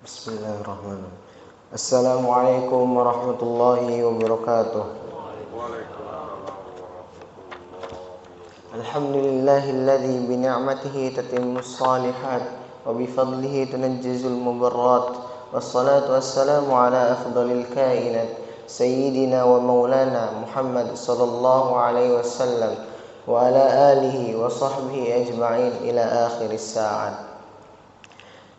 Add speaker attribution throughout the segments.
Speaker 1: Bismillahirrahmanirrahim. Assalamualaikum warahmatullahi wabarakatuh. Alhamdulillahilladzi bi ni'matihi tatimmus shalihat wa bi fadlihi tunajjizul mubarrat. Wassalatu wassalamu ala afdalil kainat sayyidina wa maulana Muhammad sallallahu alaihi wasallam wa ala alihi wa sahbihi ajma'in ila akhiris sa'at.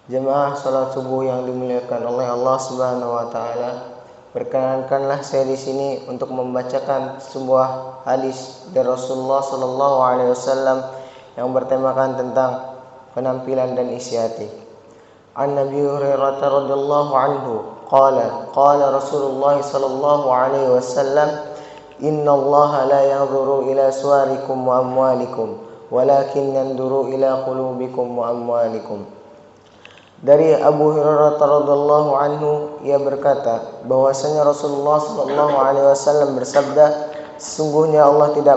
Speaker 1: Jemaah salat subuh yang dimuliakan oleh Allah Subhanahu wa taala, perkenankanlah saya di sini untuk membacakan sebuah hadis dari Rasulullah sallallahu alaihi wasallam yang bertemakan tentang penampilan dan isi hati. An Nabi Hurairah radhiyallahu anhu qala Rasulullah sallallahu alaihi wasallam, innallaha la yanzuru ila suwarikum wa amwalikum walakin yanzuru ila qulubikum wa amwalikum. Dari Abu Hurairah radhiyallahu anhu, ia berkata bahwasanya Rasulullah sallallahu alaihi wasallam bersabda, sesungguhnya Allah tidak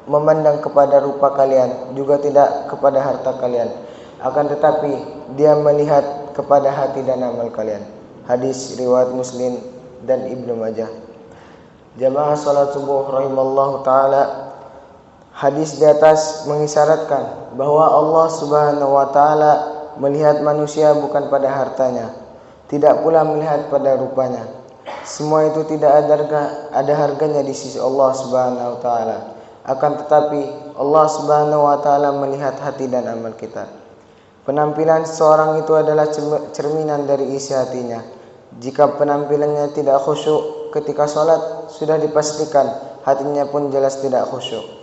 Speaker 1: memandang kepada rupa kalian, juga tidak kepada harta kalian, akan tetapi Dia melihat kepada hati dan amal kalian. Hadis riwayat Muslim dan Ibnu Majah. Jamaah salat subuh rahimallahu taala, hadis di atas mengisyaratkan bahwa Allah Subhanahu wa taala melihat manusia bukan pada hartanya, tidak pula melihat pada rupanya. Semua itu tidak ada harganya di sisi Allah Subhanahu wa taala. Akan tetapi Allah Subhanahu wa taala melihat hati dan amal kita. Penampilan seseorang itu adalah cerminan dari isi hatinya. Jika penampilannya tidak khusyuk ketika sholat, sudah dipastikan hatinya pun jelas tidak khusyuk.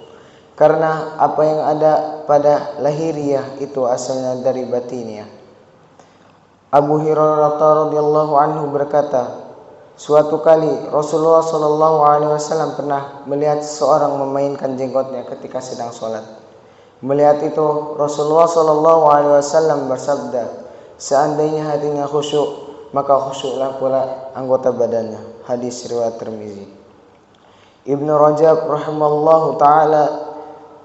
Speaker 1: Karena apa yang ada pada lahiriah itu asalnya dari batiniah. Abu Hurairah radhiyallahu anhu berkata, suatu kali Rasulullah sallallahu alaihi wasallam pernah melihat seseorang memainkan jenggotnya ketika sedang sholat. Melihat itu Rasulullah sallallahu alaihi wasallam bersabda, seandainya hatinya khusyuk, maka khusyuklah pula anggota badannya. Hadis riwayat Tirmizi. Ibnu Rajab rahimallahu taala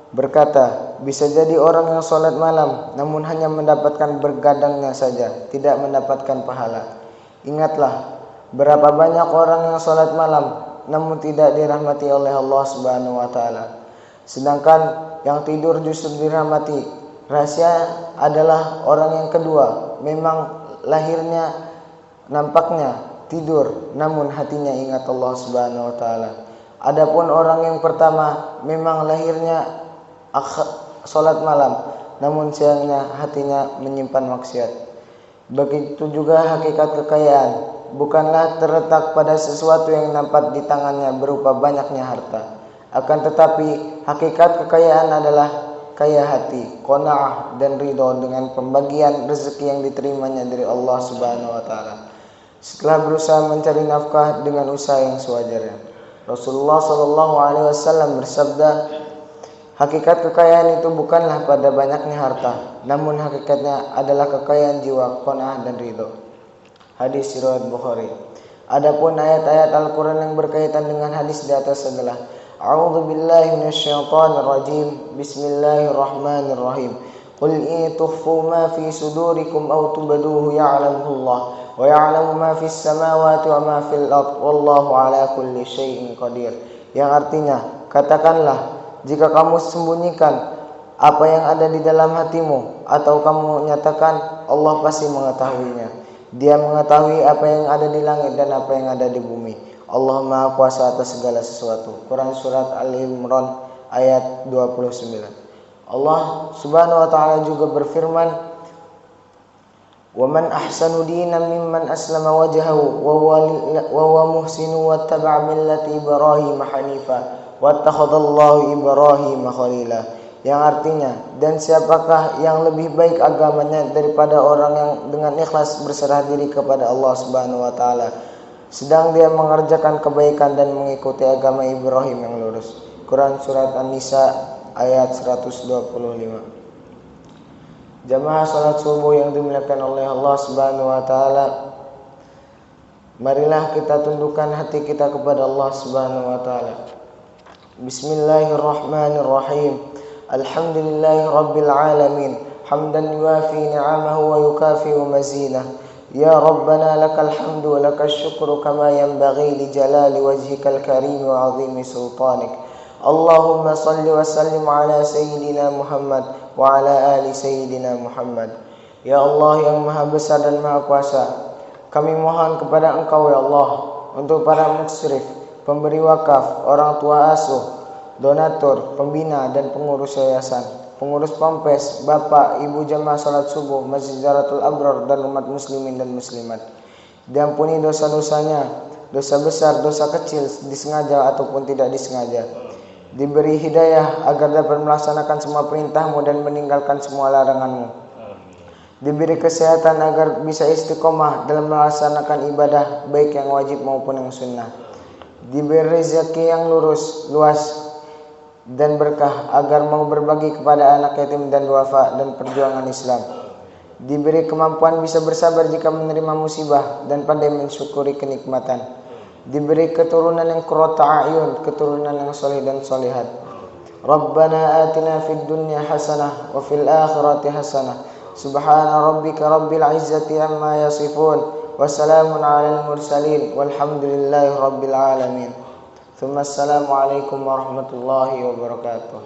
Speaker 1: berkata, bisa jadi orang yang sholat malam namun hanya mendapatkan bergadangnya saja, tidak mendapatkan pahala. Ingatlah, berapa banyak orang yang sholat malam namun tidak dirahmati oleh Allah Subhanahu wa taala, sedangkan yang tidur justru dirahmati. Rahasia adalah orang yang kedua, memang lahirnya nampaknya tidur namun hatinya ingat Allah Subhanahu wa taala. Adapun orang yang pertama, memang lahirnya sholat malam namun siangnya hatinya menyimpan maksiat. Begitu juga hakikat kekayaan bukanlah terletak pada sesuatu yang nampak di tangannya berupa banyaknya harta, akan tetapi hakikat kekayaan adalah kaya hati, qanaah dan ridho dengan pembagian rezeki yang diterimanya dari Allah Subhanahu wa taala. Setelah berusaha mencari nafkah dengan usaha yang sewajarnya, Rasulullah sallallahu alaihi wasallam bersabda, hakikat kekayaan itu bukanlah pada banyaknya harta, namun hakikatnya adalah kekayaan jiwa, qanaah dan ridho. Hadis riwayat Bukhari. Adapun ayat-ayat Al-Qur'an yang berkaitan dengan hadis di atas adalah A'udzubillahi minasyaitonirrajim. Bismillahirrahmanirrahim. Qul in tukhfu ma fi sudurikum aw tubduhu ya'lamuhullah wa ya'lamu ma fis samawati wa ma fil ardh wallahu ala kulli syai'in qadir. Yang artinya, katakanlah, jika kamu sembunyikan apa yang ada di dalam hatimu atau kamu nyatakan, Allah pasti mengetahuinya. Dia mengetahui apa yang ada di langit dan apa yang ada di bumi. Allah Maha Kuasa atas segala sesuatu. Quran surat Al-Imran ayat 29. Allah Subhanahu wa taala juga berfirman, "Wa man ahsanu dinan mimman aslama wajhahu wa huwa muhsinu wattaba'a millata Ibrahim hanifa wattakhadallahu Ibrahim khalila." Yang artinya, dan siapakah yang lebih baik agamanya daripada orang yang dengan ikhlas berserah diri kepada Allah Subhanahu wa taala, sedang dia mengerjakan kebaikan dan mengikuti agama Ibrahim yang lurus. Quran surat An-Nisa ayat 125. Jamaah salat subuh yang dimuliakan oleh Allah Subhanahu wa taala, marilah kita tundukkan hati kita kepada Allah Subhanahu wa taala. Bismillahirrahmanirrahim. Alhamdulillahi rabbil alamin, hamdan yuafi ni'amahu wa yukafi'u mazidah. يا ربنا لك الحمد ولك الشكر كما ينبغي لجلال وجهك الكريم وعظيم سلطانك. اللهم صل وسلم على سيدنا Muhammad wa ala ali Sayyidina Muhammad. Ya Allah yang maha besar dan maha kuasa, kami mohon kepada Engkau ya Allah untuk para musyrif, pemberi wakaf, orang tua asuh, donatur, pembina dan pengurus yayasan, pengurus Pampes, bapak, ibu jamaah salat subuh, Masjid Zaratul Abrar dan umat muslimin dan muslimat. Diampuni dosa-dosanya, dosa besar, dosa kecil, disengaja ataupun tidak disengaja. Diberi hidayah agar dapat melaksanakan semua perintah-Mu dan meninggalkan semua larangan-Mu. Diberi kesehatan agar bisa istiqomah dalam melaksanakan ibadah baik yang wajib maupun yang sunnah. Diberi rezeki yang lurus, luas dan berkah agar mau berbagi kepada anak yatim dan duafa dan perjuangan Islam. Diberi kemampuan bisa bersabar jika menerima musibah dan pandai mensyukuri kenikmatan. Diberi keturunan yang qurrata a'yun, keturunan yang soleh dan solehat. Rabbana atina fid dunya hasanah wa fil akhirati hasanah. Subhana rabbika rabbil izzati amma yasifun wa salamun alal mursalin walhamdulillahi rabbil alamin. Assalamualaikum warahmatullahi wabarakatuh.